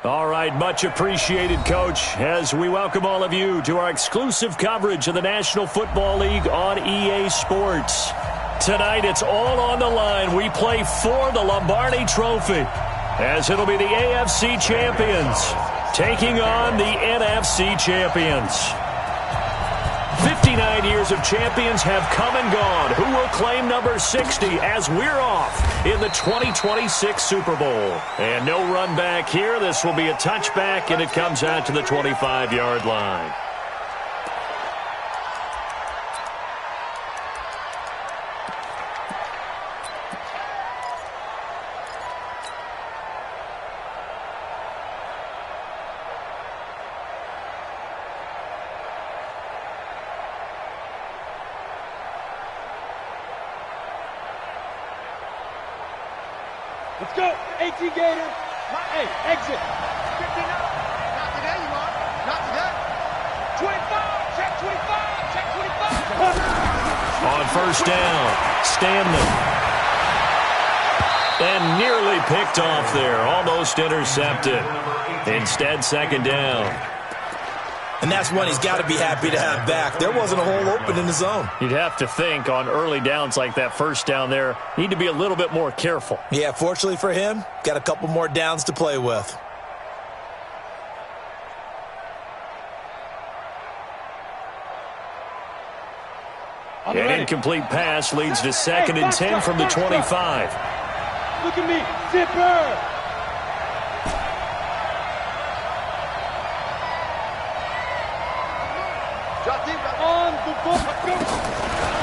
All right, much appreciated, Coach, as we welcome all of you to our exclusive coverage of the National Football League on EA Sports. Tonight, it's all on the line. We play for the Lombardi Trophy, as it'll be the AFC champions taking on the NFC champions. 59 years of champions have come and gone. Who will claim number 60 as we're off in the 2026 Super Bowl? And no run back here. This will be a touchback, and it comes out to the 25-yard line. Let's go. 18 Gator. Hey, exit. 59. Not today, you are. Not today. 25. Check 25. Check 25. On first down, Stanley. And nearly picked off there. Almost intercepted. Instead, second down. And that's one he's got to be happy to have back. There wasn't a hole open in the zone. You'd have to think on early downs like that first down there, need to be a little bit more careful. Yeah, fortunately for him, got a couple more downs to play with. An incomplete pass leads to second and 10 from the 25. Look at me. Zipper.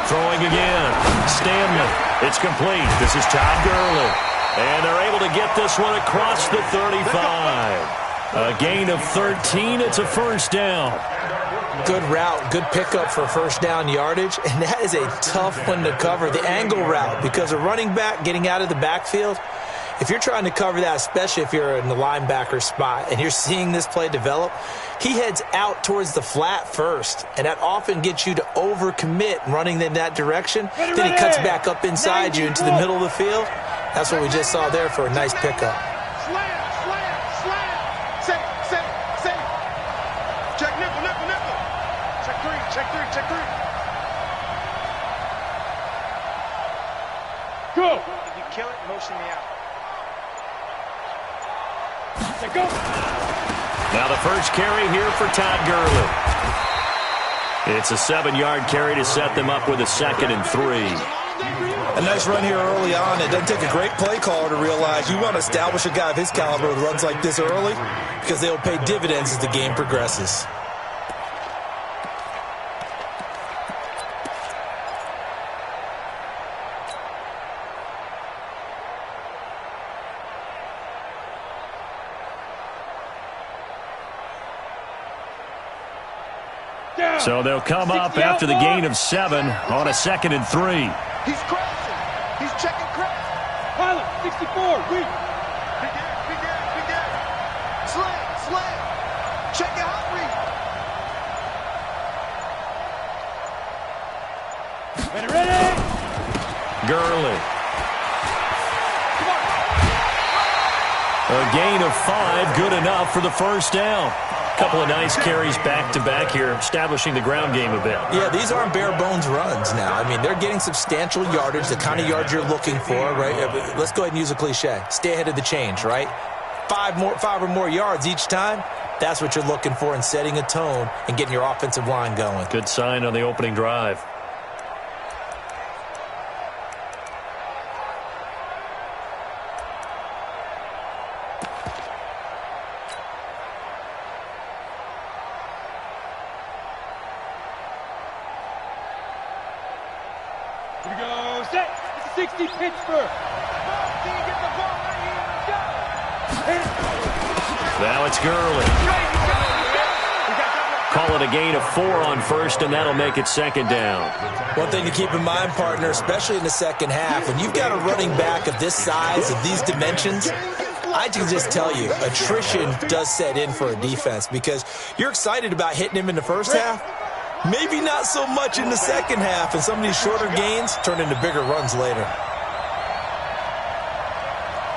Throwing again. Stanley. It's complete. This is Todd Gurley. And they're able to get this one across the 35. A gain of 13. It's a first down. Good route. Good pickup for first down yardage. And that is a tough one to cover. The angle route, because a running back getting out of the backfield, if you're trying to cover that, especially if you're in the linebacker spot and you're seeing this play develop, he heads out towards the flat first, and that often gets you to overcommit running in that direction. Then he cuts back up inside you into the middle of the field. That's what we just saw there for a nice pickup. Slam. Safe. Check nickel. Check three. Go. If you kill it, motion me out. Go. Now the first carry here for Todd Gurley. It's a 7-yard carry to set them up with a second and 3. A nice run here early on. It doesn't take a great play caller to realize you want to establish a guy of his caliber with runs like this early, because they'll pay dividends as the game progresses. So they'll come up after the gain of 7 on a second and 3. He's crossing. He's checking cross. Pilot, 64, weak. Big air. Slam. Check it out, read. Ready. Gurley. A gain of 5, good enough for the first down. Couple of nice carries back-to-back here, establishing the ground game a bit. Yeah, these aren't bare-bones runs now. I mean, they're getting substantial yardage, the kind of yards you're looking for, right? Let's go ahead and use a cliche. Stay ahead of the change, right? 5 or more yards each time, that's what you're looking for in setting a tone and getting your offensive line going. Good sign on the opening drive. Here we go. Set. 60 Pittsburgh. Now it's Gurley. Call it a gain of 4 on first, and that'll make it second down. One thing to keep in mind, partner, especially in the second half, when you've got a running back of this size, of these dimensions, I can just tell you, attrition does set in for a defense, because you're excited about hitting him in the first half. Maybe not so much in the second half, and some of these shorter gains turn into bigger runs later.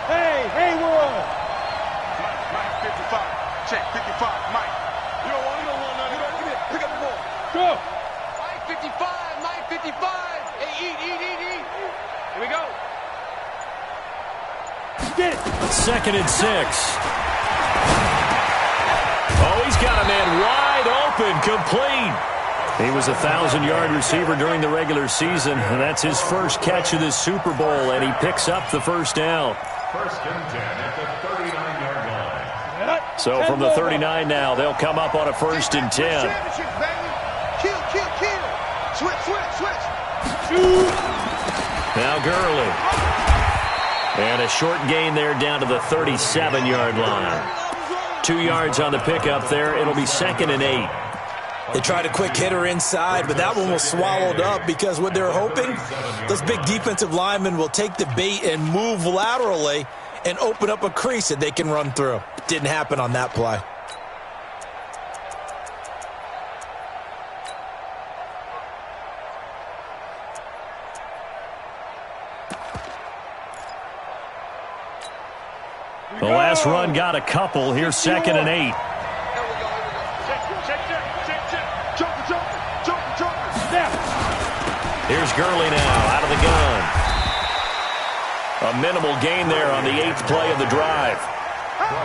Hey, world! check. 55, Mike. You don't want none of that. Come here. Pick up the ball. Go. Mike 55, Mike 55. Hey, eat. Here we go. Get it. 2nd and 6. Oh, he's got a man wide open, complete. He was a 1,000-yard receiver during the regular season, and that's his first catch of this Super Bowl, and he picks up the first down. 1st and 10 at the 39-yard line. So from the 39 now, they'll come up on a 1st and 10. Kill. Switch. Now Gurley. And a short gain there down to the 37-yard line. 2 yards on the pickup there. It'll be 2nd and 8. They tried a quick hitter inside, but that one was swallowed up because what they're hoping, those big defensive linemen will take the bait and move laterally and open up a crease that they can run through. Didn't happen on that play. The last run got a couple. Here's 2nd and 8. Here's Gurley now out of the gun. A minimal gain there on the 8th play of the drive.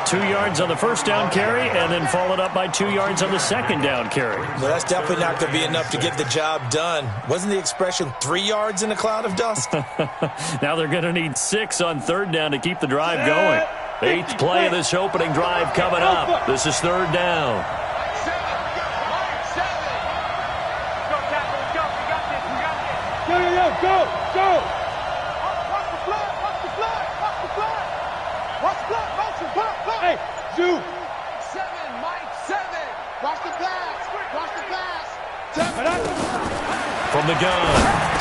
2 yards on the first down carry, and then followed up by 2 yards on the second down carry. Well, that's definitely not going to be enough to get the job done. Wasn't the expression 3 yards in a cloud of dust? Now they're going to need 6 on 3rd down to keep the drive going. 8th play of this opening drive coming up. This is 3rd down. Go. Watch the flag. Hey, Zoo. 7, Mike 7. Watch the pass. From the gun,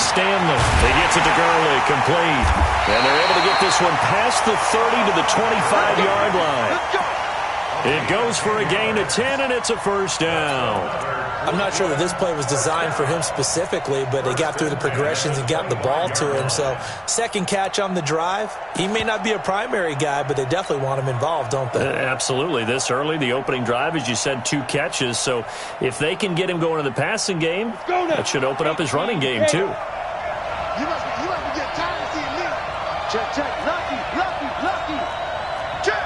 Stanley. He gets it to Gurley, complete. And they're able to get this one past the 30 to the 25-yard line. It goes for a gain of 10, and it's a 1st down. I'm not sure that this play was designed for him specifically, but they got through the progressions and got the ball to him. So, second catch on the drive. He may not be a primary guy, but they definitely want him involved, don't they? Absolutely. This early, the opening drive, as you said, 2 catches. So, if they can get him going in the passing game, that should open up his running game, too. You must be getting tired of seeing me. Check. Lucky. Check.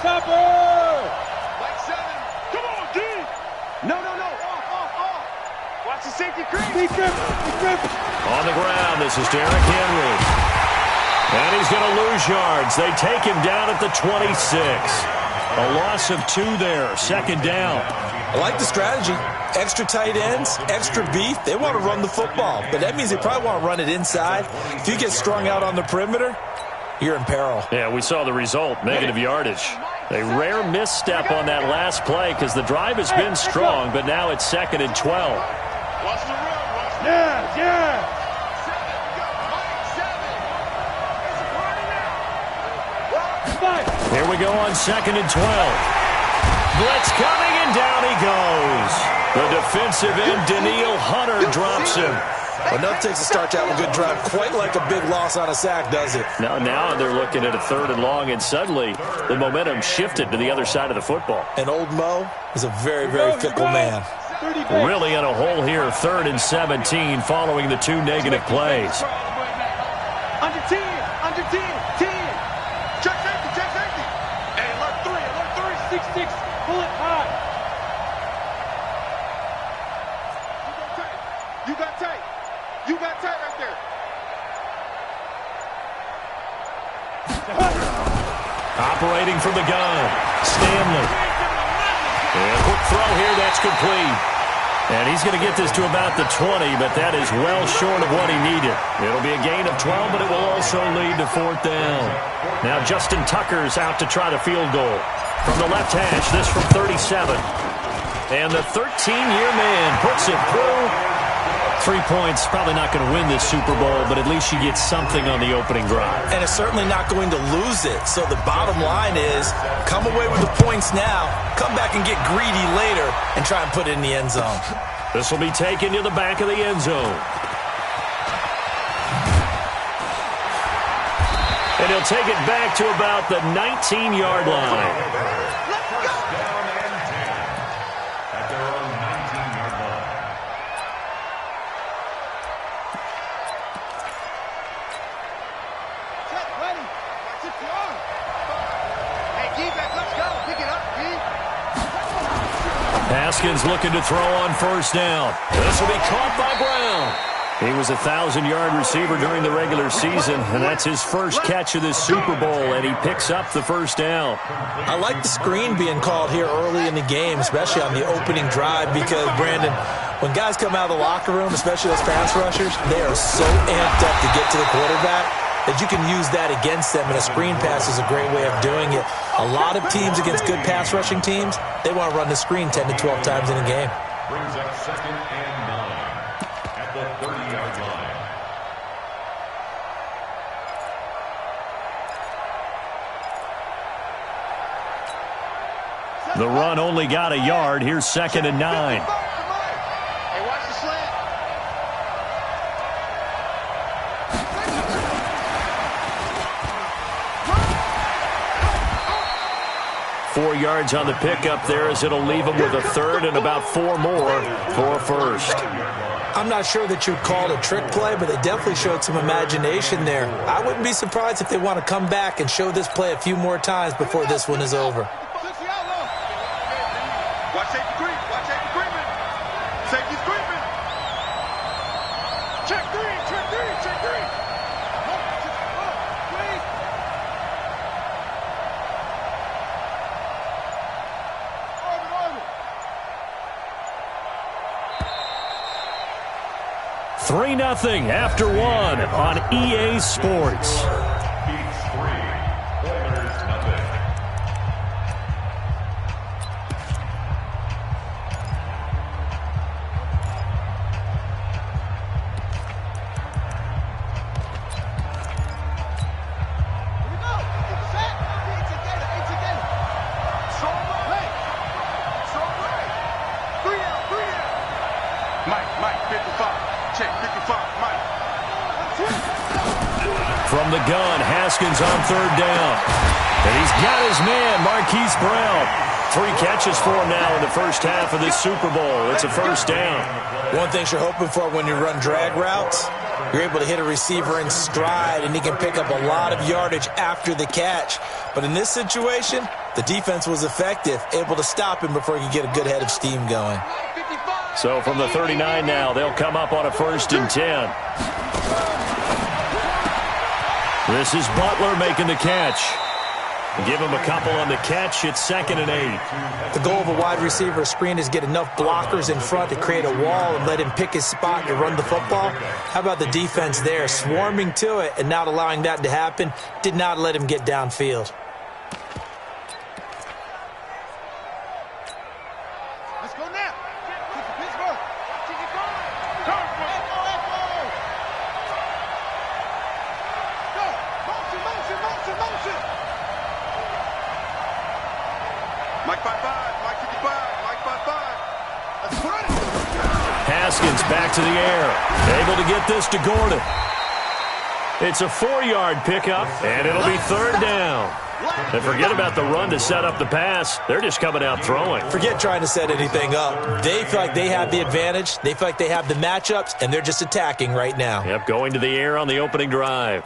Topper! Mike 7. Come on, D! No. Off. Watch the safety crease. He tripped. On the ground, this is Derrick Henry. And he's going to lose yards. They take him down at the 26. A loss of 2 there. 2nd down. I like the strategy. Extra tight ends, extra beef. They want to run the football, but that means they probably want to run it inside. If you get strung out on the perimeter, you're in peril. Yeah, we saw the result, negative yardage. A rare misstep on that last play because the drive has been strong, but now it's 2nd and 12. Watch the run. Yeah. Here we go on 2nd and 12. Blitz coming, and down he goes. The defensive end, Danielle Hunter, drops him. Enough takes to start to have a good drive. Quite like a big loss on a sack, does it? Now they're looking at a 3rd and long, and suddenly the momentum shifted to the other side of the football. And old Mo is a very, very fickle man. Really in a hole here, 3rd and 17, following the 2 negative plays. Under 10. Check safety. Hey, alert 3. 6. Pull it high. You got tight right there. Operating from the gun, Stanley. And a quick throw here, that's complete. And he's going to get this to about the 20, but that is well short of what he needed. It'll be a gain of 12, but it will also lead to 4th down. Now Justin Tucker's out to try the field goal. From the left hash, this from 37. And the 13-year man puts it through. 3 points, probably not going to win this Super Bowl, but at least you get something on the opening drive. And it's certainly not going to lose it. So the bottom line is, come away with the points now, come back and get greedy later, and try and put it in the end zone. This will be taken to the back of the end zone. And he'll take it back to about the 19-yard line. First down and 10 at their own 19-yard line. Check, ready. Check the arm. Hey, D-back, let's go. Pick it up, D. Haskins looking to throw on first down. This will be caught by Brown. He was a 1,000-yard receiver during the regular season, and that's his first catch of this Super Bowl, and he picks up the first down. I like the screen being called here early in the game, especially on the opening drive, because, Brandon, when guys come out of the locker room, especially those pass rushers, they are so amped up to get to the quarterback that you can use that against them, and a screen pass is a great way of doing it. A lot of teams against good pass rushing teams, they want to run the screen 10 to 12 times in a game. Brings up 2nd and 9 at the 30-yard line. The run only got a yard. Here's 2nd and 9. Hey, watch the slant. 4 yards on the pickup there, as it'll leave him with a third and about 4 more for a first. I'm not sure that you'd call it a trick play, but they definitely showed some imagination there. I wouldn't be surprised if they want to come back and show this play a few more times before this one is over. Watch safety creep. Watch safety creeping. Safety's creeping. Check three. Check three. Check three. Please. Orbit, orbit. 3-0 after 1 on EA Sports. Beats 3. Oilers nothing. Here we go. Set. Eight together. Eight together. Strong right. Strong right. 3 out. 3 out. Mike, 55. Check, 55. Mike. From the gun, Haskins on third down. And he's got his man, Marquise Brown. 3 catches for him now in the first half of this Super Bowl. It's a first down. One thing you're hoping for when you run drag routes, you're able to hit a receiver in stride, and he can pick up a lot of yardage after the catch. But in this situation, the defense was effective, able to stop him before he could get a good head of steam going. So from the 39 now, they'll come up on a 1st and 10. This is Butler making the catch. Give him a couple on the catch. It's 2nd and 8. The goal of a wide receiver screen is get enough blockers in front to create a wall and let him pick his spot to run the football. How about the defense there, swarming to it and not allowing that to happen? Did not let him get downfield. Let's go now. Kick to Pittsburgh. Kick it going. Echo, echo. Go. Motion, motion, motion, motion. Mike 55. Mike 55. Mike 55. Let's run it. Haskins back to the air. Able to get this to Gordon. It's a 4-yard pickup, and it'll be 3rd down. And forget about the run to set up the pass. They're just coming out throwing. Forget trying to set anything up. They feel like they have the advantage. They feel like they have the matchups, and they're just attacking right now. Yep, going to the air on the opening drive.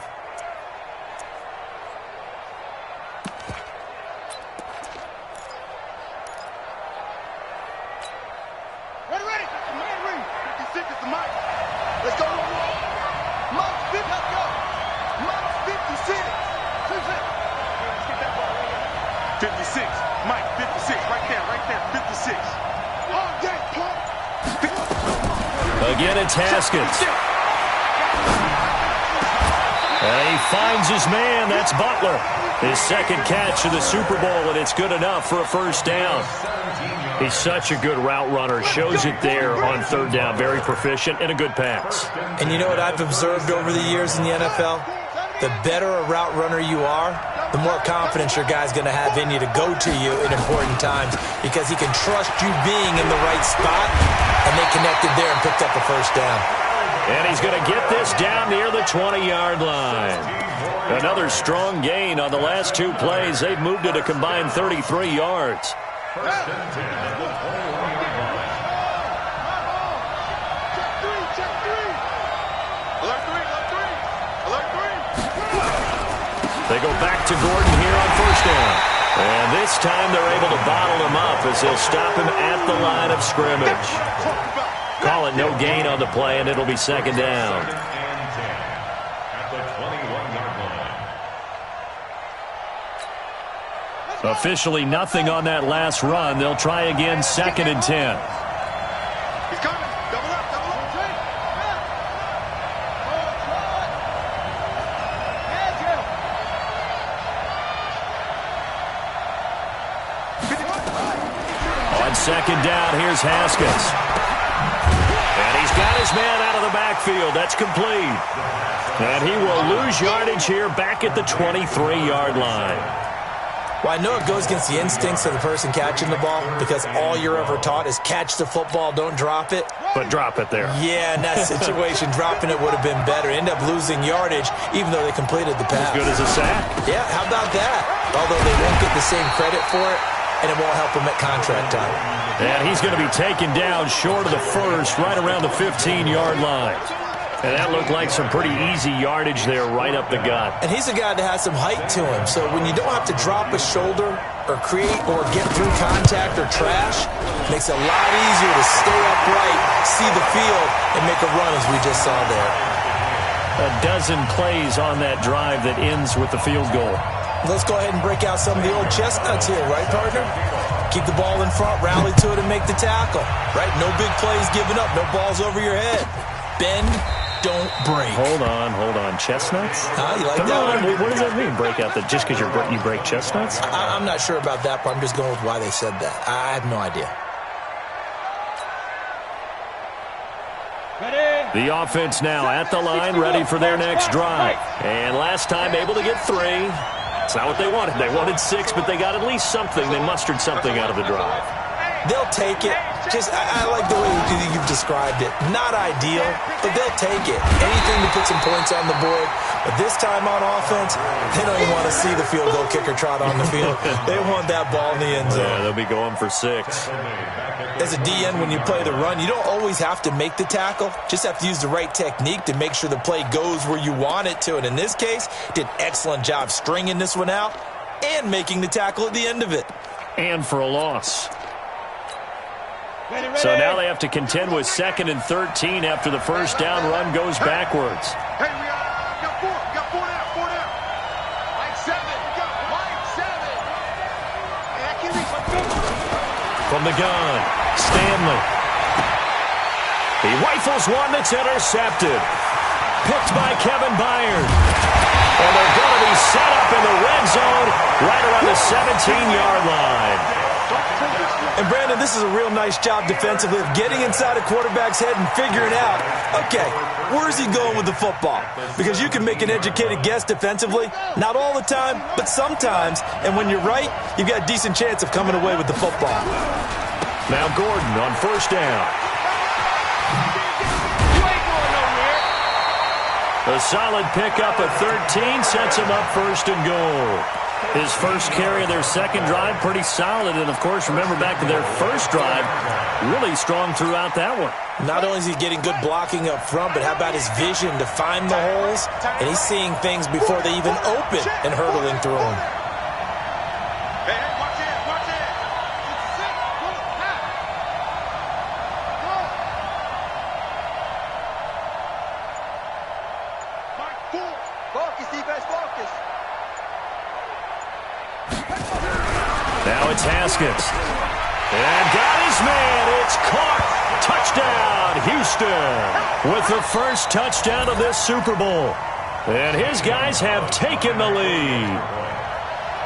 Ready, ready. Man, ready. 56 is the Mike. Let's go. Mike 50. Let's go. Mike 56. 56. Mike 56. Right there. 56. All day, pump. Again, it's Haskins. And he finds his man. That's Butler. His 2nd catch of the Super Bowl, and it's good enough for a 1st down. He's such a good route runner. Shows it there on 3rd down. Very proficient and a good pass. And you know what I've observed over the years in the NFL? The better a route runner you are, the more confidence your guy's going to have in you to go to you in important times, because he can trust you being in the right spot, and they connected there and picked up a 1st down. And he's going to get this down near the 20-yard line. Another strong gain on the last two plays. They've moved it a combined 33 yards. First and 10 at the 21-yard line. Check three. Alert three. Alert three. They go back to Gordon here on first down. And this time they're able to bottle him up as they'll stop him at the line of scrimmage. Call it no gain on the play, and it'll be second down. Second and 10 at the 21-yard line. Officially nothing on that last run. They'll try again, second and 10. He's coming. Double up. On second down, here's Haskins. And he's got his man out of the backfield. That's complete. And he will lose yardage here back at the 23-yard line. Well, I know it goes against the instincts of the person catching the ball because all you're ever taught is catch the football, don't drop it. But drop it there. Yeah, in that situation, dropping it would have been better. End up losing yardage even though they completed the pass. As good as a sack. Yeah, how about that? Although they won't get the same credit for it, and it won't help them at contract time. And he's going to be taken down short of the first, right around the 15-yard line. And that looked like some pretty easy yardage there right up the gut. And he's a guy that has some height to him. So when you don't have to drop a shoulder or create or get through contact or trash, it makes it a lot easier to stay upright, see the field, and make a run as we just saw there. A dozen plays on that drive that ends with the field goal. Let's go ahead and break out some of the old chestnuts here, right, partner? Keep the ball in front, rally to it, and make the tackle. Right? No big plays given up, no balls over your head. Bend, don't break. Hold on. Chestnuts? You like Come that on. one? What does that mean, break out? Just because you break chestnuts? I'm not sure about that, but I'm just going with why they said that. I have no idea. The offense now at the line, ready for their next drive. And last time able to get 3. It's not what they wanted. They wanted 6, but they got at least something. They mustered something out of the drive. They'll take it. I like the way you've described it. Not ideal, but they'll take it. Anything to put some points on the board. But this time on offense, they don't even want to see the field goal kicker trot on the field. They want that ball in the end zone. Yeah, they'll be going for 6. As a DN, when you play the run, you don't always have to make the tackle. Just have to use the right technique to make sure the play goes where you want it to. And in this case, did an excellent job stringing this one out and making the tackle at the end of it. And for a loss. So now they have to contend with 2nd and 13 after the first down run goes backwards. Hey, we got 4 down. Line 7. Hey, I can't reach my finger. From the gun, Stanley. He rifles one that's intercepted. Picked by Kevin Byard. And they're going to be set up in the red zone right around the 17-yard line. And, Brandon, this is a real nice job defensively of getting inside a quarterback's head and figuring out, okay, where's he going with the football? Because you can make an educated guess defensively. Not all the time, but sometimes. And when you're right, you've got a decent chance of coming away with the football. Now Gordon on first down. A solid pickup at 13 sets him up first and goal. His first carry of their second drive, pretty solid. And, of course, remember back to their first drive, really strong throughout that one. Not only is he getting good blocking up front, but how about his vision to find the holes? And he's seeing things before they even open and hurdling through them. Hey, watch it. Focus, defense, focus. Now it's Haskins. And got his man. It's caught. Touchdown, Houston. With the first touchdown of this Super Bowl. And his guys have taken the lead.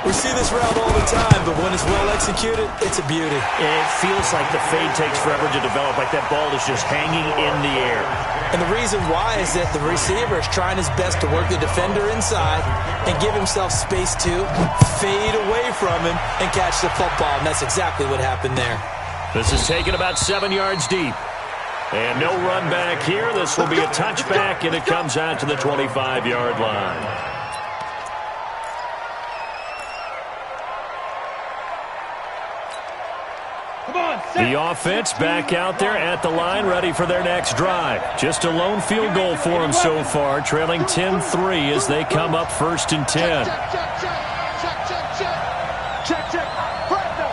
We see this route all the time, but when it's well executed, it's a beauty. It feels like the fade takes forever to develop, like that ball is just hanging in the air. And the reason why is that the receiver is trying his best to work the defender inside and give himself space to fade away from him and catch the football, and that's exactly what happened there. This is taken about 7 yards deep. And no run back here. This will be a touchback, and it comes out to the 25-yard line. The offense back out there at the line, ready for their next drive. Just a lone field goal for them so far, trailing 10-3 as they come up 1st and 10. Check. Fresno.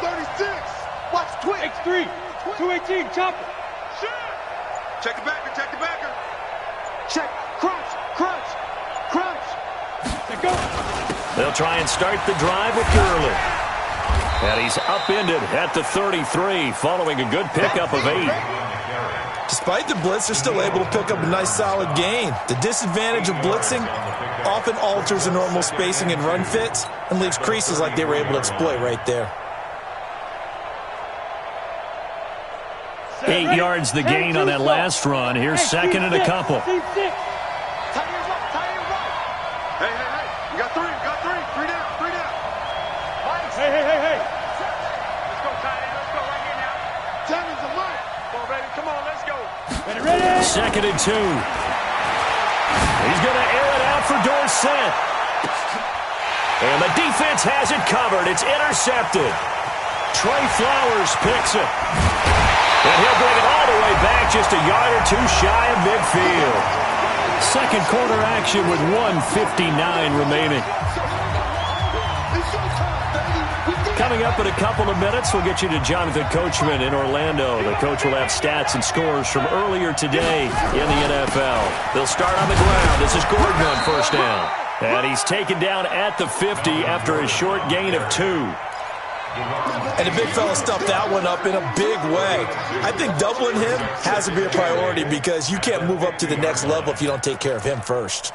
36. Watch twitch. X3, 218, chopper. Check the backer. Check. Crunch. Let go. They'll try and start the drive with Gurley. And he's upended at the 33, following a good pickup of 8. Despite the blitz, they're still able to pick up a nice solid gain. The disadvantage of blitzing often alters the normal spacing and run fits and leaves creases like they were able to exploit right there. 8 yards the gain on that last run. Here's second and a couple. Hey. You got three. 3 down. Hey. Let's go, Tiny. Let's go right here now. Tammy's a Mike. Come on, let's go. Ready. Second and 2. He's going to air it out for Dorsett. And the defense has it covered. It's intercepted. Trey Flowers picks it. And he'll bring it all the way back, just a yard or two shy of midfield. Second quarter action with 1:59 remaining. Coming up in a couple of minutes, we'll get you to Jonathan Coachman in Orlando. The coach will have stats and scores from earlier today in the NFL. They'll start on the ground. This is Gordon on first down. And he's taken down at the 50 after a short gain of 2. And the big fella stuffed that one up in a big way. I think doubling him has to be a priority because you can't move up to the next level if you don't take care of him first.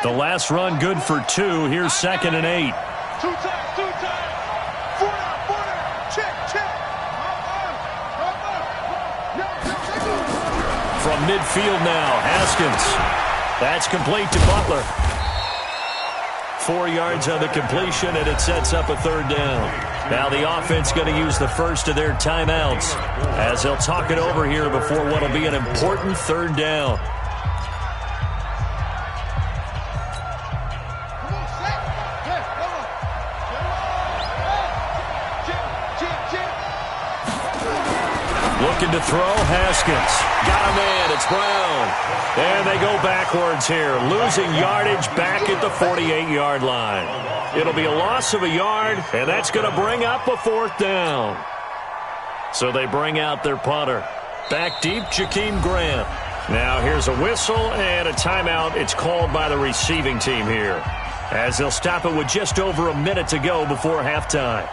The last run good for 2. Here's second and 8. Two times. 4 down. Check. From midfield now, Haskins. That's complete to Butler. 4 yards on the completion, and it sets up a third down. Now the offense going to use the first of their timeouts as they'll talk it over here before what will be an important third down. Looking to throw, Haskins. Got a man, it's Brown. And they go backwards here, losing yardage back at the 48-yard line. It'll be a loss of a yard, and that's going to bring up a fourth down. So they bring out their punter. Back deep, Jakeem Grant. Now here's a whistle and a timeout. It's called by the receiving team here, as they'll stop it with just over a minute to go before halftime.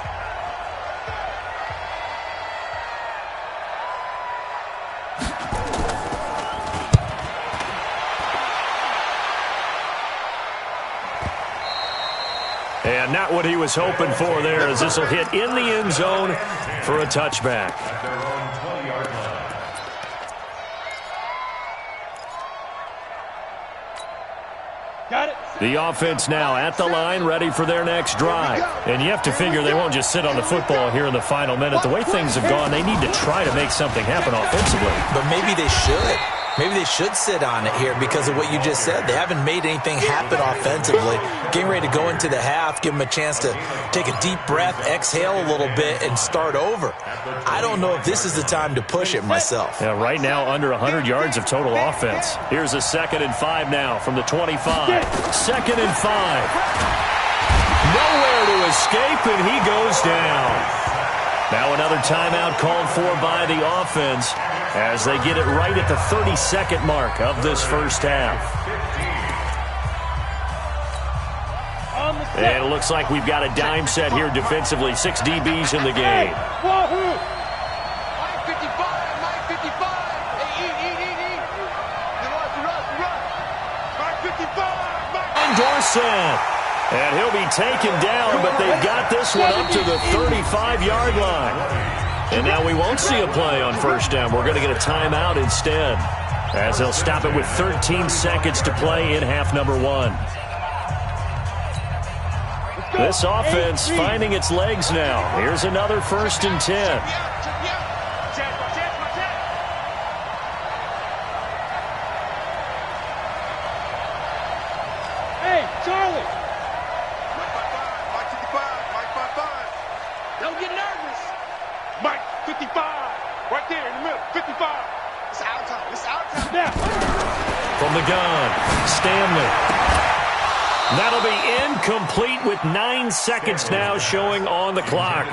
And not what he was hoping for there, as this will hit in the end zone for a touchback. Got it. The offense now at the line, ready for their next drive. And you have to figure they won't just sit on the football here in the final minute. The way things have gone, they need to try to make something happen offensively. But maybe they should. Maybe they should sit on it here because of what you just said. They haven't made anything happen offensively. Getting ready to go into the half, give them a chance to take a deep breath, exhale a little bit, and start over. I don't know if this is the time to push it myself. Yeah, right now under 100 yards of total offense. Here's a 2nd and 5 now from the 25. 2nd and 5. Nowhere to escape, and he goes down. Now another timeout called for by the offense as they get it right at the 32nd mark of this first half. And it looks like we've got a dime set here defensively. 6 DBs in the game. Wahoo! Mike 55. Hey, eat. Run. Mike 55. And Dorsett. And he'll be taken down, but they've got this one up to the 35-yard line. And now we won't see a play on first down. We're going to get a timeout instead, as they'll stop it with 13 seconds to play in half number 1. This offense finding its legs now. Here's another 1st and 10. Hey, Charlie. Mike 55, Mike 55. Don't get nervous. Mike 55, right there in the middle, 55. It's our time. It's our time now. From the gun, Stanley. That'll be incomplete with 9 seconds now showing on the clock.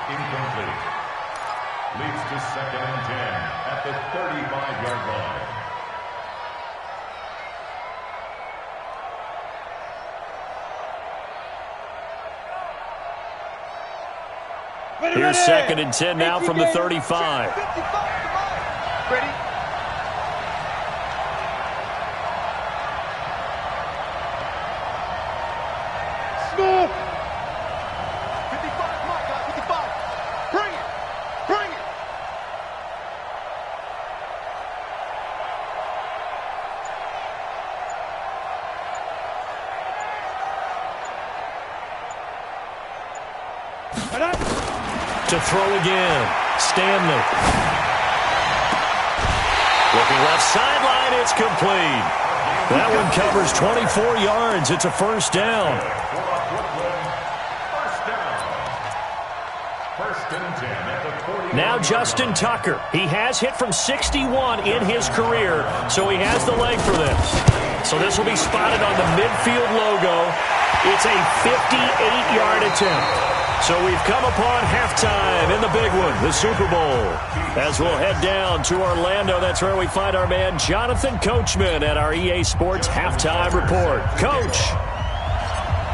Incomplete. Leads to 2nd and 10 at the 35-yard line. Here's 2nd and 10 now from the 35. Ready? Smooth. 55, Mike, 55. Bring it. Bring it. To throw again, Stanley. Looking left sideline, it's complete. That one covers 24 yards. It's a 1st down. Now Justin Tucker. He has hit from 61 in his career, so he has the leg for this. So this will be spotted on the midfield logo. It's a 58-yard attempt. So we've come upon halftime in the big one, the Super Bowl. As we'll head down to Orlando, that's where we find our man Jonathan Coachman at our EA Sports Halftime Report. Coach,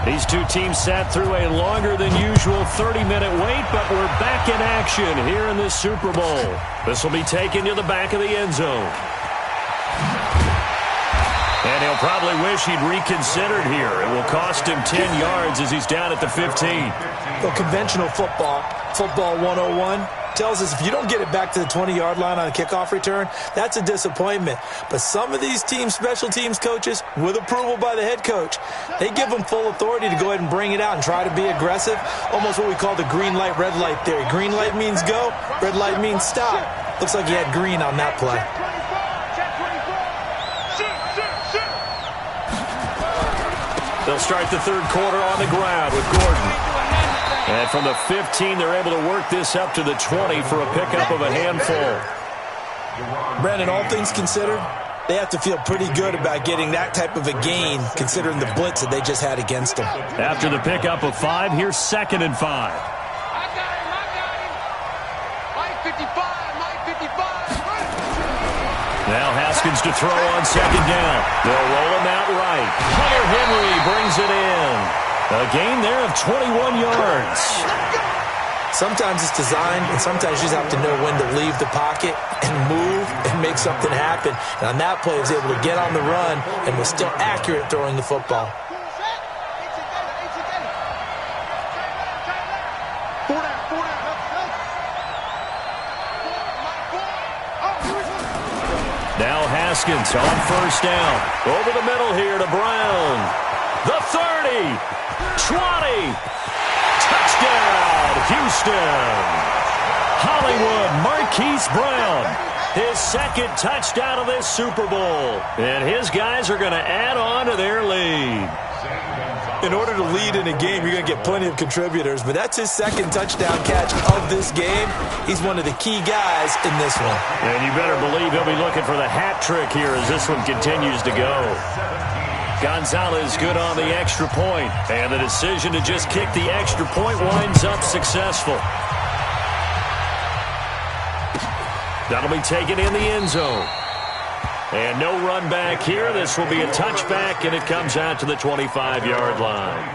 these two teams sat through a longer than usual 30-minute wait, but we're back in action here in this Super Bowl. This will be taken to the back of the end zone. And he'll probably wish he'd reconsidered here. It will cost him 10 yards as he's down at the 15. Well, conventional football 101, tells us if you don't get it back to the 20-yard line on a kickoff return, that's a disappointment. But some of these teams, special teams coaches, with approval by the head coach, they give them full authority to go ahead and bring it out and try to be aggressive, almost what we call the green light, red light theory. Green light means go, red light means stop. Looks like he had green on that play. They'll start the 3rd quarter on the ground with Gordon. And from the 15, they're able to work this up to the 20 for a pickup of a handful. Brandon, all things considered, they have to feel pretty good about getting that type of a gain, considering the blitz that they just had against them. After the pickup of 5, here's 2nd and 5. I got him. Mike 55, Mike 55. Now Haskins to throw on 2nd down. They'll roll him out right. Hunter Henry brings it in. A gain there of 21 yards. Sometimes it's designed, and sometimes you just have to know when to leave the pocket and move and make something happen. And on that play, he was able to get on the run and was still accurate throwing the football. Now Haskins on 1st down. Over the middle here to Brown. The 30. 20. Touchdown, Houston. Hollywood Marquise Brown. His 2nd touchdown of this Super Bowl. And his guys are going to add on to their lead. In order to lead in a game, you're going to get plenty of contributors, but that's his 2nd touchdown catch of this game. He's one of the key guys in this one. And you better believe he'll be looking for the hat trick here as this one continues to go. Gonzalez good on the extra point, and the decision to just kick the extra point winds up successful. That'll be taken in the end zone. And no run back here. This will be a touchback, and it comes out to the 25-yard line.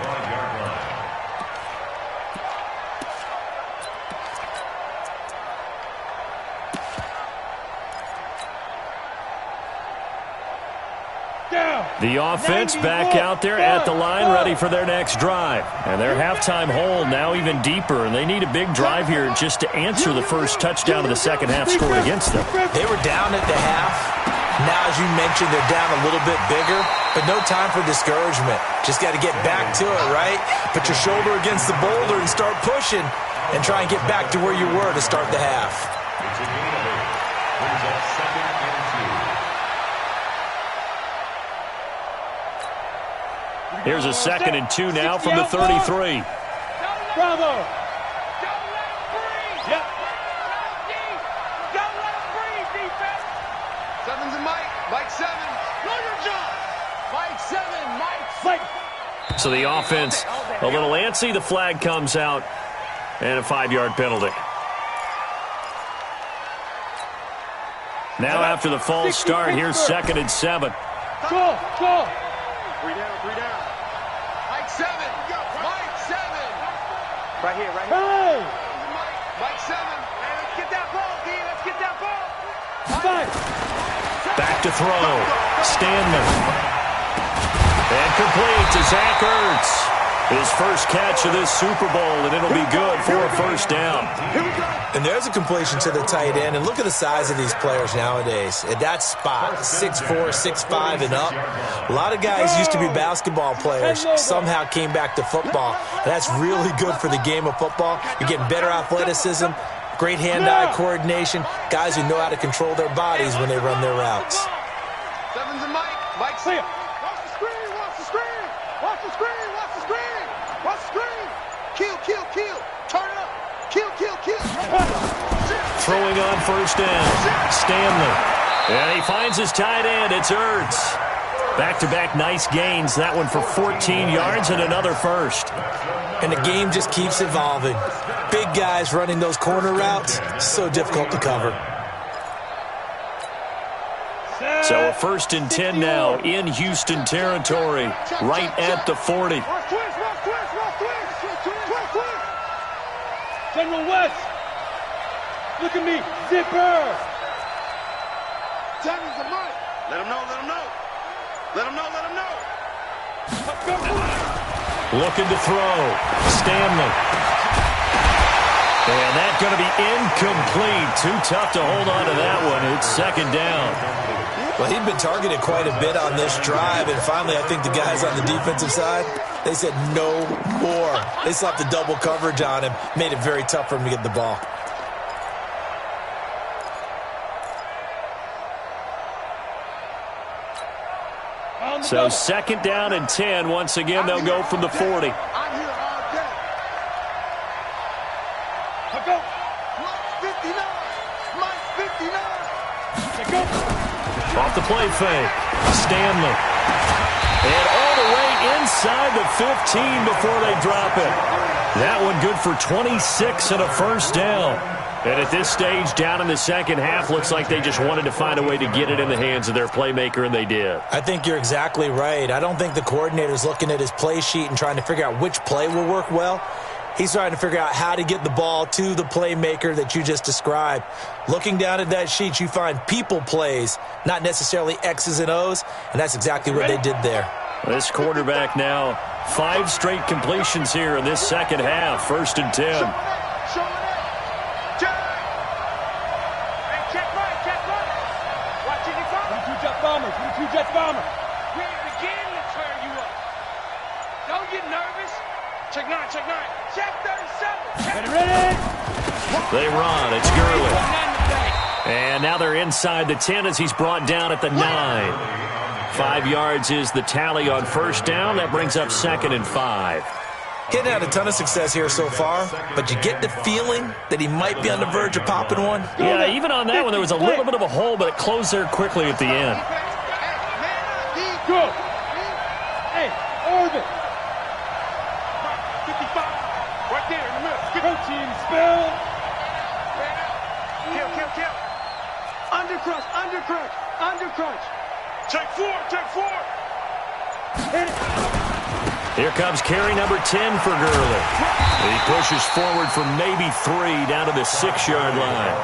The offense back out there at the line, ready for their next drive. And their halftime hole now even deeper, and they need a big drive here just to answer the first touchdown of the second half scored against them. They were down at the half. Now, as you mentioned, they're down a little bit bigger, but no time for discouragement. Just got to get back to it, right? Put your shoulder against the boulder and start pushing and try and get back to where you were to start the half. It's a gain of 8. Brings up 2nd and 2. Here's a 2nd and 2 now from the 33. Bravo. Yep. Sevens and Mike. Mike 7. Know your job. Mike 7. Mike 6. So the offense a little antsy. The flag comes out and a 5-yard penalty. Now after the false start, here's 2nd and 7. Go. 3 down. Mike 7. Mike 7. Right here. Hey. Mike 7. Hey, let's get that ball, D. Let's get that ball. Five. Back to throw. Stanley. And complete to Zach Ertz. His first catch of this Super Bowl, and it'll be good for a first down. And there's a completion to the tight end. And look at the size of these players nowadays. At that spot, 6'4", 6'5", and up. A lot of guys used to be basketball players, somehow came back to football. And that's really good for the game of football. You're getting better athleticism, great hand-eye coordination, guys who know how to control their bodies when they run their routes. Sevens and Mike. Mike 6. Watch the screen. Watch the screen. Watch the screen. Watch the screen. Watch the screen. Kill. Turn it up. Kill. Throwing on first down. Stanley. And he finds his tight end. It's Ertz. Back-to-back nice gains. That one for 14 yards and another first. And the game just keeps evolving. Big guys running those corner routes, so difficult to cover. So a 1st and 10 now in Houston territory, right at the 40. General West. Look at me. Zipper. Sevens and Mike. Let him know. Looking to throw. Stanley. And that's going to be incomplete. Too tough to hold on to that one. It's 2nd down. Well, he'd been targeted quite a bit on this drive, and finally I think the guys on the defensive side, they said no more. They slapped the double coverage on him, made it very tough for him to get the ball. So 2nd down and 10. Once again, they'll go from the 40. I'm here all day. Go. Mike 59. Go. Off the play fake. Stanley. And all the way inside the 15 before they drop it. That one good for 26 and a first down. And at this stage, down in the second half, looks like they just wanted to find a way to get it in the hands of their playmaker, and they did. I think you're exactly right. I don't think the coordinator's looking at his play sheet and trying to figure out which play will work well. He's trying to figure out how to get the ball to the playmaker that you just described. Looking down at that sheet, you find people plays, not necessarily X's and O's, and that's exactly what they did there. This quarterback now, 5 straight completions here in this second half. 1st and 10. Jets bomber. We're beginning to turn you up. Don't get nervous. Check 9. Check 37. Ready. They run. It's Gurley. And now they're inside the 10 as he's brought down at the 9. 5 yards is the tally on first down. That brings up 2nd and 5. Getting had a ton of success here so far, but you get the feeling that he might be on the verge of popping one. Yeah, even on that one, there was a little bit of a hole, but it closed there quickly at the end. Good. Hey, orbit. 55. Right there in the middle. Protein spill. Kill. Undercrunch. Check 4. Hit it. Here comes carry number 10 for Gurley. He pushes forward for maybe 3 down to the 6-yard line.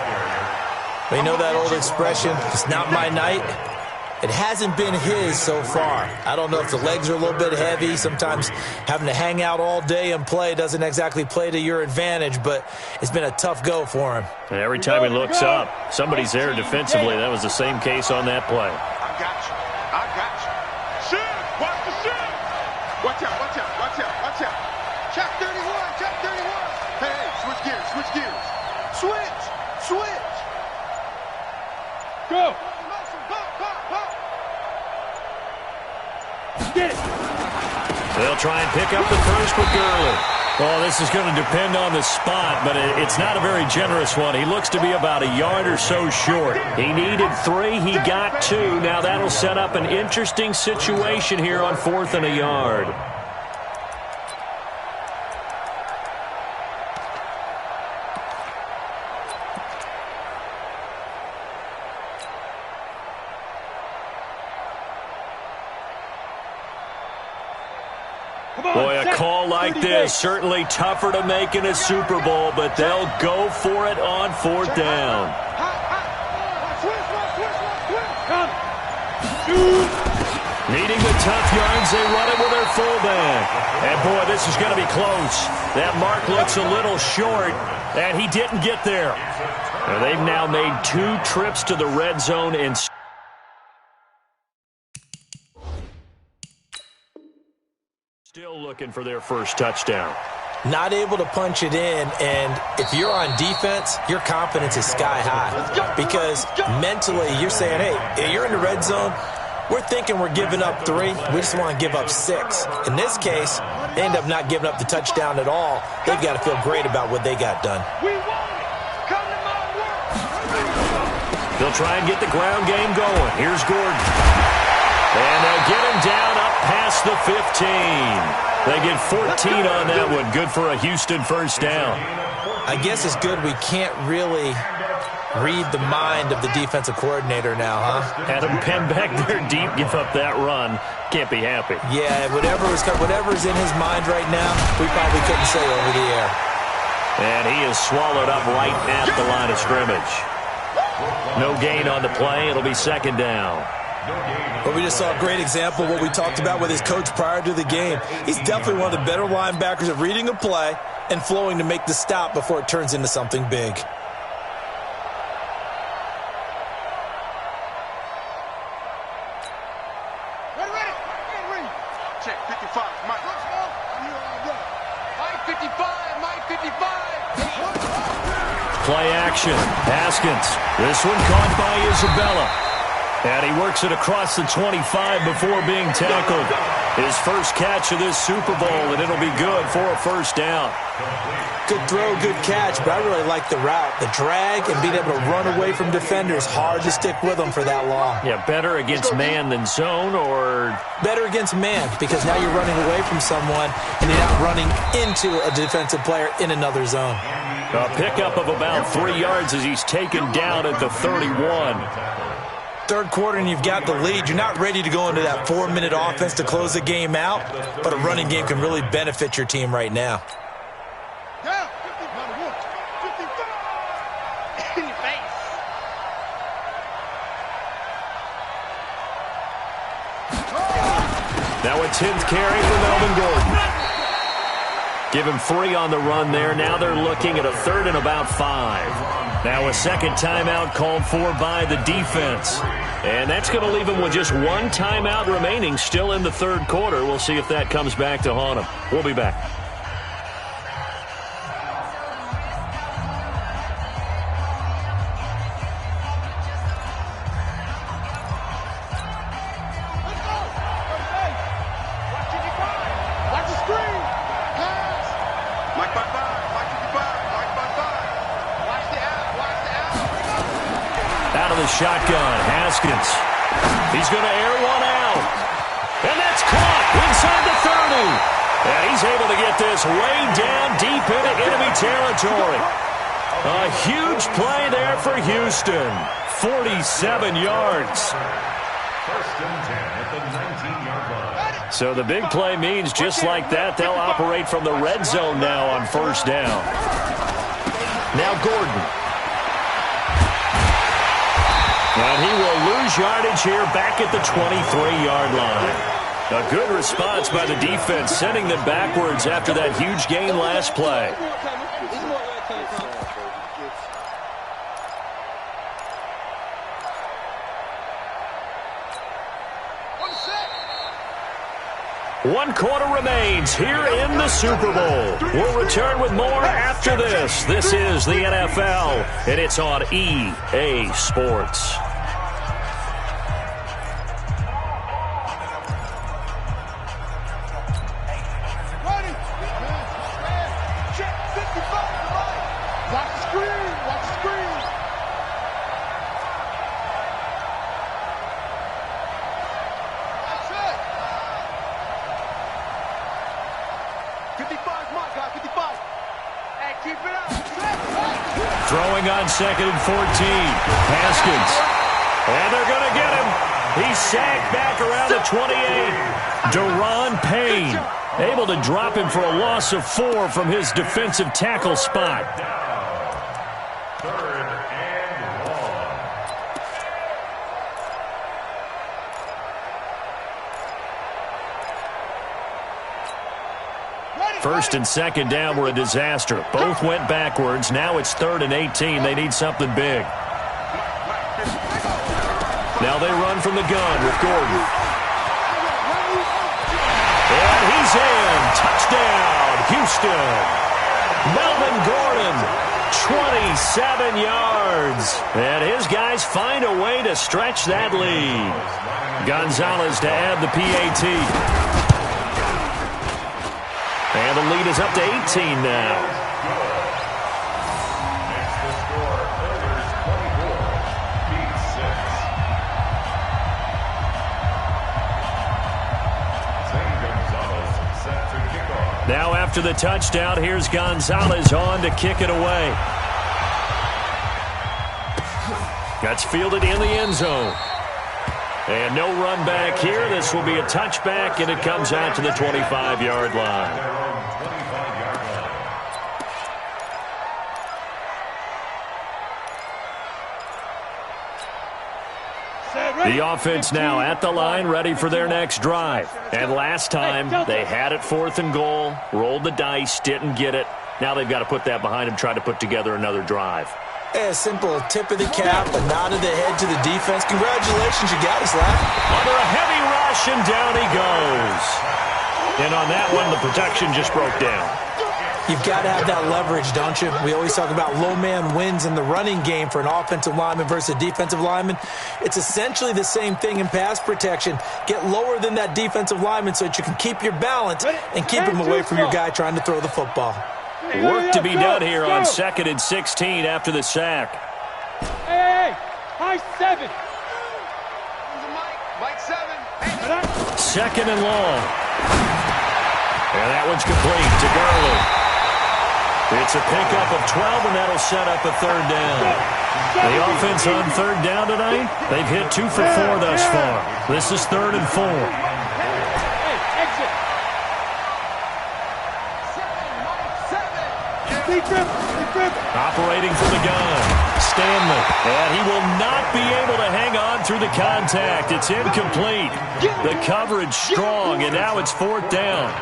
They know that old expression, it's not my night. It hasn't been his so far. I don't know if the legs are a little bit heavy. Sometimes having to hang out all day and play doesn't exactly play to your advantage, but it's been a tough go for him. And every time he looks up, somebody's there defensively. That was the same case on that play. I got you. I got you. Shoot! Watch the shoot! Watch out, watch out, watch out, watch out. Check 31, check 31. Hey, switch gears, switch gears. Switch, switch. Go. Get it. They'll try and pick up the first with Gurley. Well, this is going to depend on the spot, but it's not a very generous one. He looks to be about a yard or so short. He needed 3. He got 2. Now that'll set up an interesting situation here on 4th and a yard. Boy, a call like this, certainly tougher to make in a Super Bowl, but they'll go for it on 4th down. Needing the tough yards, they run it with their fullback. And, boy, this is going to be close. That mark looks a little short, and he didn't get there. And they've now made 2 trips to the red zone and still looking for their first touchdown. Not able to punch it in, and if you're on defense, your confidence is sky high. Because mentally, you're saying, hey, you're in the red zone, we're thinking we're giving up 3. We just want to give up 6. In this case, they end up not giving up the touchdown at all. They've got to feel great about what they got done. They'll try and get the ground game going. Here's Gordon. And they'll get him down up past the 15. They get 14 on that one. Good for a Houston first down. I guess it's good we can't really read the mind of the defensive coordinator now, huh? Had him pinned back there deep, give up that run. Can't be happy. Yeah, whatever's in his mind right now, we probably couldn't say over the air. And he is swallowed up right at the line of scrimmage. No gain on the play. It'll be 2nd down. But we just saw a great example of what we talked about with his coach prior to the game. He's definitely one of the better linebackers of reading a play and flowing to make the stop before it turns into something big. Ready. Check 55, Mike. Mike 55, Mike 55. Play action. Haskins. This one caught by Isabella. And he works it across the 25 before being tackled. His first catch of this Super Bowl, and it'll be good for a first down. Good throw, good catch, but I really like the route. The drag and being able to run away from defenders, hard to stick with them for that long. Yeah, better against man than zone, or? Better against man, because now you're running away from someone and you're not running into a defensive player in another zone. A pickup of about 3 yards as he's taken down at the 31. Third quarter and you've got the lead. You're not ready to go into that 4-minute offense to close the game out, but a running game can really benefit your team right now. Down. 55. In your face. Now a 10th carry for Melvin Gordon. Give him 3 on the run there. Now they're looking at a 3rd and about 5. Now a second timeout called for by the defense. And that's going to leave him with just 1 timeout remaining still in the 3rd quarter. We'll see if that comes back to haunt him. We'll be back. Watch the screen. Pass. Mike by 5. Mike 55. Mike by 5. Watch the out. Watch the out. Out of the shotgun, Haskins. He's going to air one out. And that's caught inside the 30. And he's able to get this way down deep into enemy territory. A huge play there for Houston. 47 yards. First and 10 at the 19-yard line. So the big play means just like that, they'll operate from the red zone now on first down. Now Gordon. And he will lose lose yardage here back at the 23-yard line. A good response by the defense, sending them backwards after that huge gain last play. One quarter remains here in the Super Bowl. We'll return with more after this. This is the NFL, and it's on EA Sports. Throwing on 2nd and 14. Haskins. And they're going to get him. He's sacked back around the 28. Daron Payne able to drop him for a loss of 4 from his defensive tackle spot. Third and long. First and second down were a disaster. Both went backwards. Now it's 3rd and 18. They need something big. Now they run from the gun with Gordon. And he's in. Touchdown, Houston. Melvin Gordon, 27 yards. And his guys find a way to stretch that lead. Gonzalez to add the PAT. And the lead is up to 18 now. Next to score, Oilers 24, Heat 6. Zane Gonzalez set to kick off. Now after the touchdown, here's Gonzalez on to kick it away. That's fielded in the end zone. And no run back here. This will be a touchback, and it comes out to the 25-yard line. The offense now at the line, ready for their next drive. And last time, they had it 4th and goal, rolled the dice, didn't get it. Now they've got to put that behind them, try to put together another drive. A simple tip of the cap, a nod of the head to the defense. Congratulations, you got us, lad. Under a heavy rush, and down he goes. And on that one, the protection just broke down. You've got to have that leverage, don't you? We always talk about low man wins in the running game for an offensive lineman versus a defensive lineman. It's essentially the same thing in pass protection. Get lower than that defensive lineman so that you can keep your balance and keep him away from your guy trying to throw the football. Work to be done here on 2nd and 16 after the sack. Hey, high 7. Mike 7. 2nd and long. And that one's complete to Gurley. It's a pickup of 12, and that'll set up a 3rd down. The offense on 3rd down tonight, they've hit 2 for 4 thus far. This is 3rd and 4. Hey, exit. Operating from the gun, Stanley. And he will not be able to hang on through the contact. It's incomplete. The coverage strong, and now it's 4th down.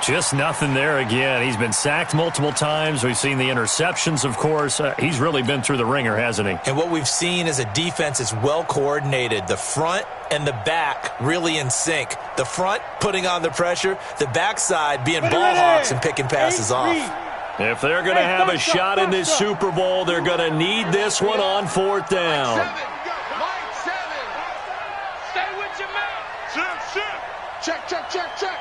Just nothing there again. He's been sacked multiple times. We've seen the interceptions, of course. He's really been through the ringer, hasn't he? And what we've seen is a defense is well coordinated. The front and the back really in sync. The front putting on the pressure. The backside being ball hawks and picking passes off. If they're going to have a shot in this Super Bowl, they're going to need this one on 4th down. Mike 7. Stay with your man. Check, check, check, check.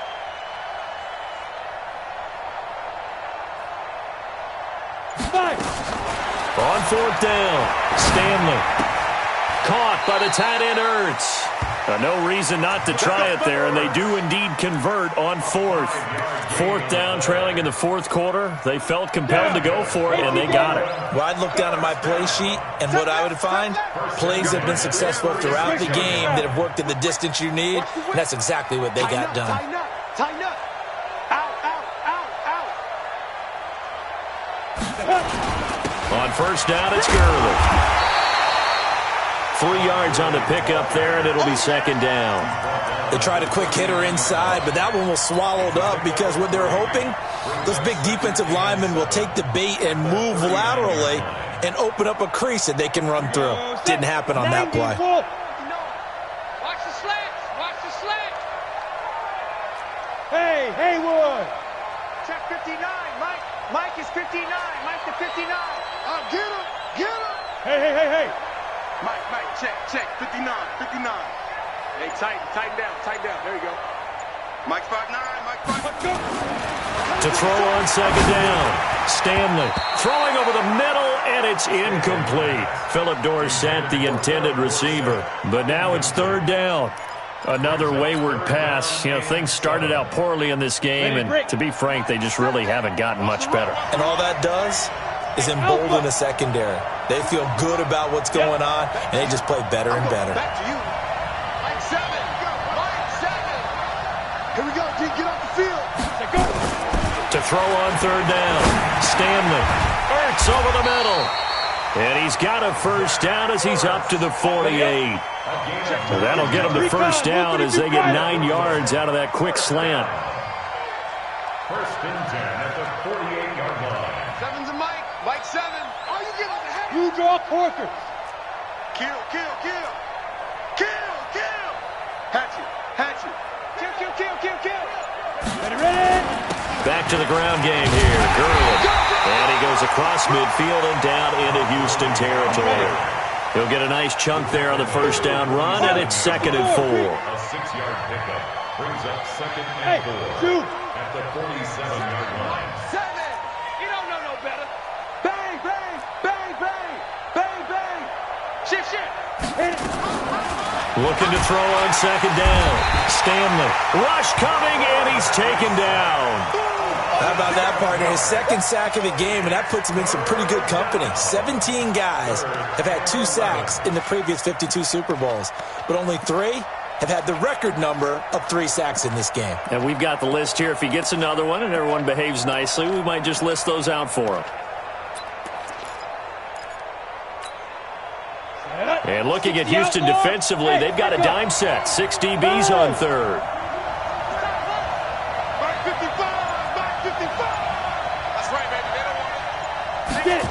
On 4th down, Stanley. Caught by the tight end, Ertz. No reason not to try it there, and they do indeed convert on 4th. 4th down, trailing in the 4th quarter. They felt compelled to go for it, and they got it. Well, I'd look down at my play sheet, and what I would find, plays have been successful throughout the game that have worked in the distance you need, and that's exactly what they got done. Tighten up. Out, out, out, out. On 1st down, it's Gurley. 3 yards on the pickup there, and it'll be second down. They tried a quick hitter inside, but that one was swallowed up because what they're hoping, those big defensive linemen will take the bait and move laterally and open up a crease that they can run through. Didn't happen on that play. Watch the slants. Watch the slants. Hey, Haywood. Check 59. Mike is 59. Mike to 59. Get him. Get him. Hey. Mike, check. 59. Hey, tighten down. There you go. Mike's 5'9". Let's go. To throw on second down. Stanley throwing over the middle, and it's incomplete. Phillip Dorsett, the intended receiver. But now it's third down. Another wayward pass. You know, things started out poorly in this game, and to be frank, they just really haven't gotten much better. And all that does is embolden the secondary. They feel good about what's going on, and they just play better and better. Back to you. Mike 7. Here we go, D. Get off the field. To throw on third down. Stanley. Ertz over the middle. And he's got a first down as he's up to the 48. So that'll get him the first down as they get 9 yards out of that quick slant. First and 10 at the 48-yard line. 7's a Mike. Mike 7. Oh, you give us a head. You draw Corker. Kill. Hatchet. Ready, ready. Back to the ground game here. Gurley. And he goes across midfield and down into Houston territory. He'll get a nice chunk there on the first down run, and it's 2nd and 4. A 6-yard pickup brings up 2nd and 4 shoot. at the 47-yard line. 7. You don't know no better. Bang. Shift. Looking to throw on second down. Stanley. Rush coming, and he's taken down. How about that, partner? His second sack of the game, and that puts him in some pretty good company. 17 guys have had 2 sacks in the previous 52 Super Bowls, but only 3 have had the record number of 3 sacks in this game. And we've got the list here. If he gets another one and everyone behaves nicely, we might just list those out for him. And looking at Houston defensively, they've got a dime set. 6 DBs on third. Mike 55. That's right, baby. They don't want it.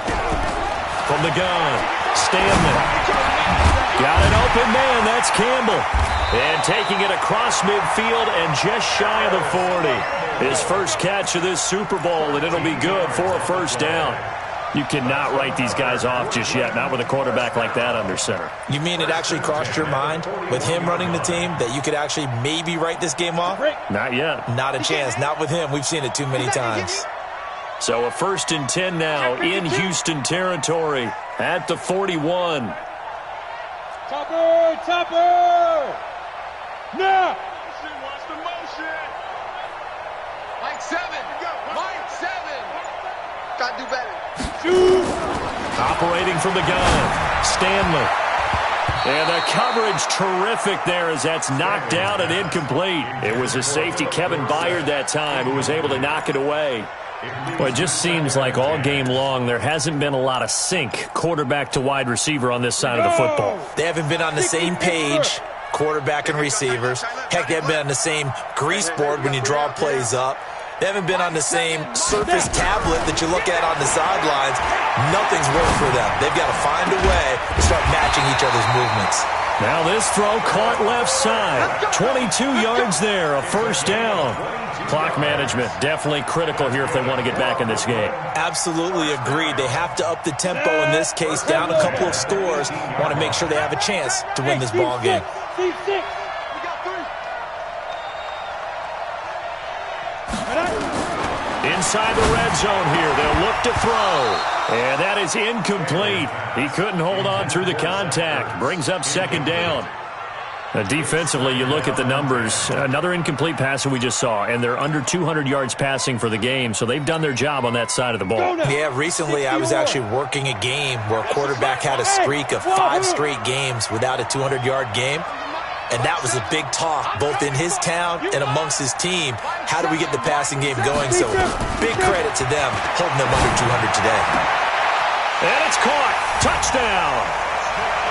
From the gun, Stanley. Got an open man. That's Campbell. And taking it across midfield and just shy of the 40. His first catch of this Super Bowl, and it'll be good for a first down. You cannot write these guys off just yet, not with a quarterback like that under center. You mean it actually crossed your mind with him running the team that you could actually maybe write this game off? Not yet. Not a chance. Not with him. We've seen it too many times. So a 1st and 10 now in Houston territory at the 41. Topper. Now. Watch the motion. Mike 7. Mike 7. Gotta do better. Shoot. Operating from the gun, Stanley. And the coverage terrific there as that's knocked down and incomplete. It was a safety, Kevin Byard, that time, who was able to knock it away. Well, it just seems like all game long there hasn't been a lot of sync quarterback to wide receiver on this side of the football. They haven't been on the same page, quarterback and receivers. Heck, they haven't been on the same grease board when you draw plays up. They haven't been on the same surface tablet that you look at on the sidelines. Nothing's worked for them. They've got to find a way to start matching each other's movements. Now this throw caught left side. 22 yards there, a first down. Clock management definitely critical here if they want to get back in this game. Absolutely agreed. They have to up the tempo in this case, down a couple of scores. Want to make sure they have a chance to win this ball game. Inside the red zone here, they'll look to throw. And that is incomplete. He couldn't hold on through the contact. Brings up second down. Defensively, you look at the numbers. Another incomplete pass that we just saw, and they're under 200 yards passing for the game, so they've done their job on that side of the ball. Yeah, recently I was actually working a game where a quarterback had a streak of 5 straight games without a 200-yard game. And that was a big talk, both in his town and amongst his team. How do we get the passing game going? So big credit to them, holding them under 200 today. And it's caught. Touchdown.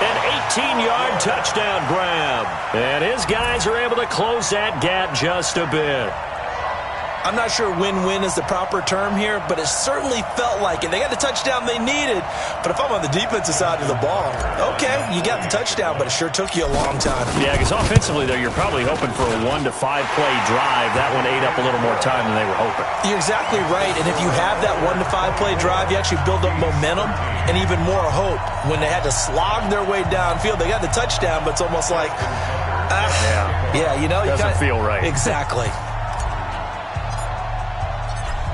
An 18-yard touchdown grab. And his guys are able to close that gap just a bit. I'm not sure win-win is the proper term here, but it certainly felt like it. They got the touchdown they needed, but if I'm on the defensive side of the ball, okay, you got the touchdown, but it sure took you a long time. Yeah, because offensively, though, you're probably hoping for a 1 to 5 play drive. That one ate up a little more time than they were hoping. You're exactly right, and if you have that 1 to 5 play drive, you actually build up momentum and even more hope. When they had to slog their way downfield, they got the touchdown, but it's almost like, you know. Doesn't feel right. Exactly.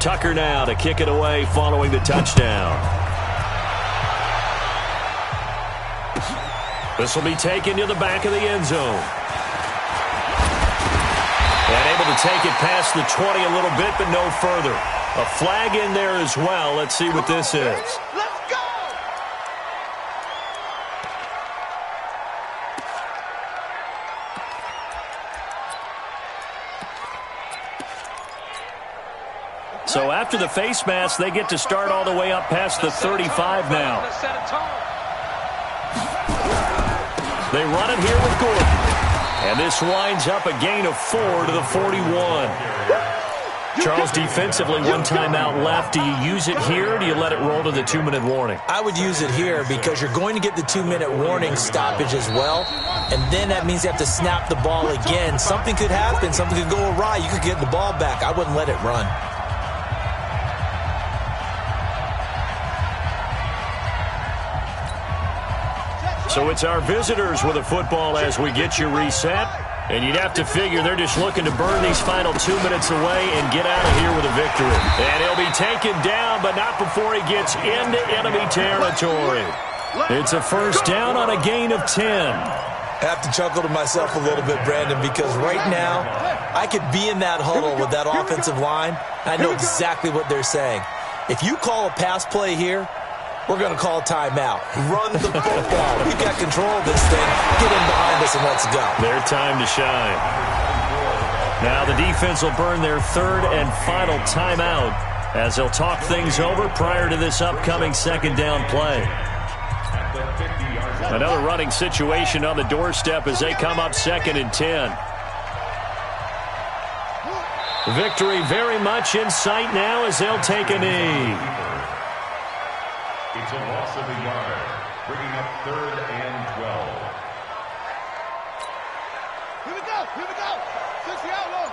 Tucker now to kick it away following the touchdown. This will be taken to the back of the end zone. And able to take it past the 20 a little bit, but no further. A flag in there as well. Let's see what this is. Let's go! So after the face mask, they get to start all the way up past the 35 now. They run it here with Gordon. And this winds up a gain of 4 to the 41. Charles, defensively, 1 timeout left. Do you use it here, or do you let it roll to the 2-minute warning? I would use it here because you're going to get the 2-minute warning stoppage as well. And then that means you have to snap the ball again. Something could happen. Something could go awry. You could get the ball back. I wouldn't let it run. So it's our visitors with a football as we get you reset. And you'd have to figure they're just looking to burn these final 2 minutes away and get out of here with a victory. And he'll be taken down, but not before he gets into enemy territory. It's a first down on a gain of 10. I have to chuckle to myself a little bit, Brandon, because right now I could be in that huddle with that offensive line. I know exactly what they're saying. If you call a pass play here, we're going to call a timeout. Run the football. We've got control of this thing. Get in behind us and let's go. Their time to shine. Now the defense will burn their 3rd and final timeout as they'll talk things over prior to this upcoming 2nd down play. Another running situation on the doorstep as they come up 2nd and 10. Victory very much in sight now as they'll take a knee. It's a loss of a yard, bringing up 3rd and 12. Here we go! Here we go! 60 out low!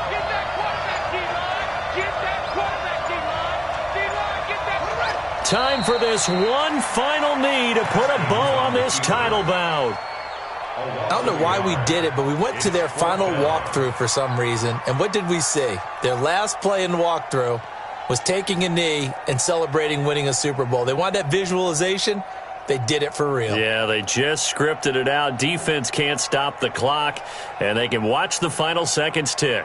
Get that quarterback, D-line! Get that quarterback, D-line! D-line, get that quarterback! Time for this one final knee to put a bow on this title bout. I don't know why we did it, but we went to their final walkthrough for some reason. And what did we see? Their last play in walkthrough was taking a knee and celebrating winning a Super Bowl. They wanted that visualization. They did it for real. Yeah, they just scripted it out. Defense can't stop the clock, and they can watch the final seconds tick.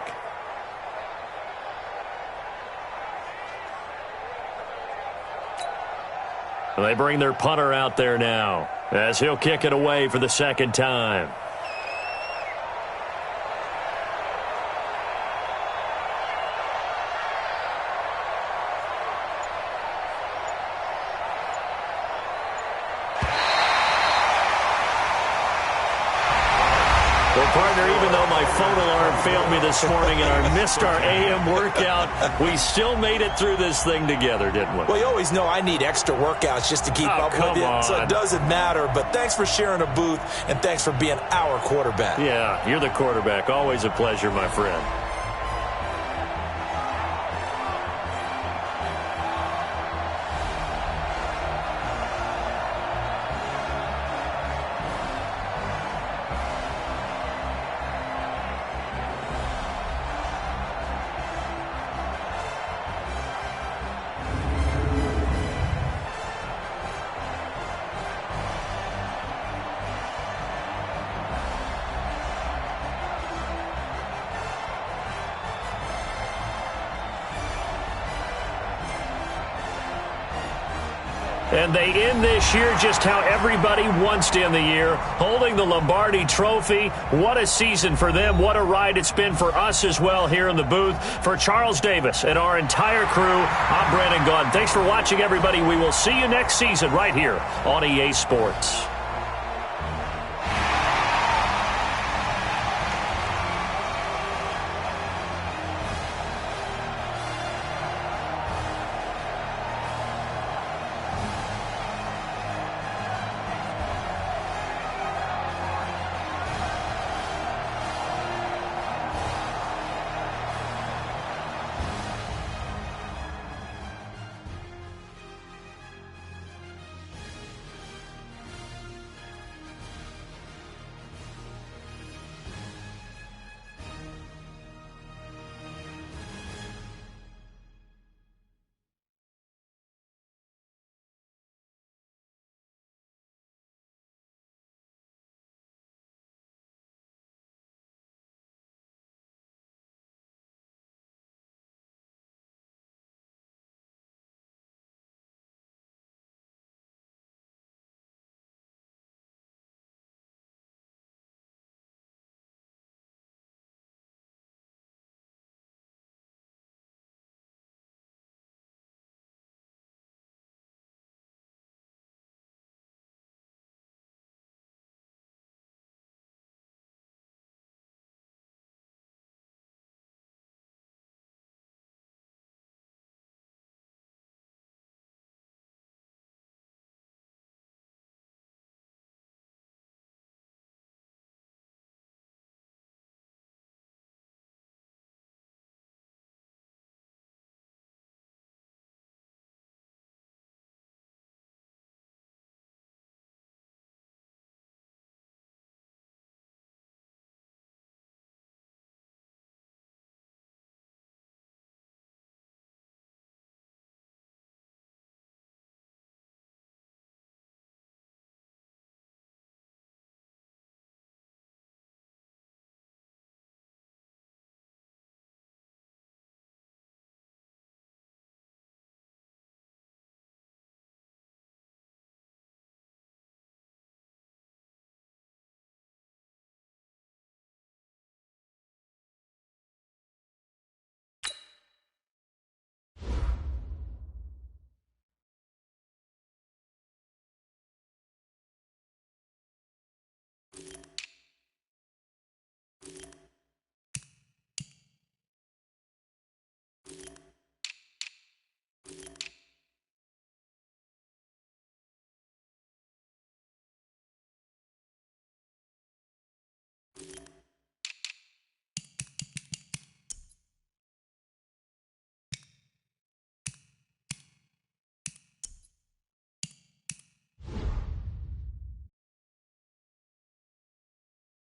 They bring their punter out there now as he'll kick it away for the 2nd time. Well, partner, even though my phone alarm failed me this morning and I missed our AM workout, we still made it through this thing together, didn't we? Well, you always know I need extra workouts just to keep up with you, so it doesn't matter. But thanks for sharing a booth, and thanks for being our quarterback. Yeah, you're the quarterback. Always a pleasure, my friend. And they end this year just how everybody wants to end the year, holding the Lombardi Trophy. What a season for them. What a ride it's been for us as well here in the booth. For Charles Davis and our entire crew, I'm Brandon Gaudin. Thanks for watching, everybody. We will see you next season right here on EA Sports.